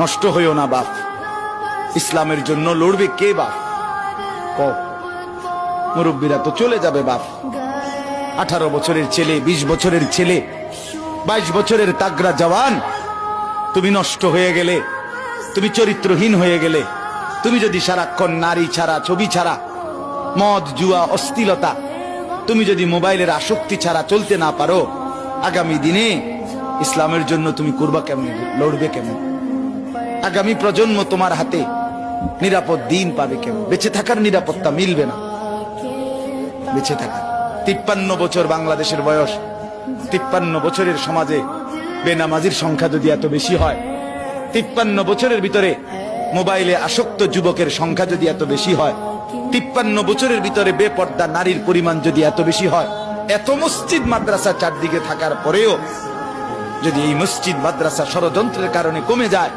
নষ্ট হইও না বাপ। ইসলামের জন্য লড়বে কে বাপ? মুরব্বীরা তো চলে যাবে বাপ। 18 বছরের ছেলে, 20 বছরের ছেলে, 22 বছরের তাগড়া জওয়ান, তুমি নষ্ট হয়ে গেলে, তুমি চরিত্রহীন হয়ে গেলে, তুমি যদি সারাক্ষণ নারী ছাড়া, ছবি ছাড়া, মদ জুয়া অশ্লীলতা, তুমি যদি মোবাইলের আসক্তি ছাড়া চলতে না পারো, আগামী দিনে ইসলামের জন্য তুমি করবা কেমন, লড়বে কেমন? আগামী প্রজন্ম তোমার হাতে নিরাপদ দিন পাবে কেমন? বেঁচে থাকার নিরাপত্তা মিলবে না। বেঁচে থাকা 53 বছর বাংলাদেশের বয়স, 53 বছরের সমাজে বেনামাজির সংখ্যা যদি এত বেশি হয়, 53 বছরের ভিতরে মোবাইলে আসক্ত যুবকের সংখ্যা যদি এত বেশি হয়, 53 বছরের ভিতরে বেপর্দা নারীর পরিমাণ যদি এত বেশি হয়, এত মসজিদ মাদ্রাসা চারদিকে থাকার পরেও যদি এই মসজিদ মাদ্রাসা ষড়যন্ত্রের কারণে কমে যায়,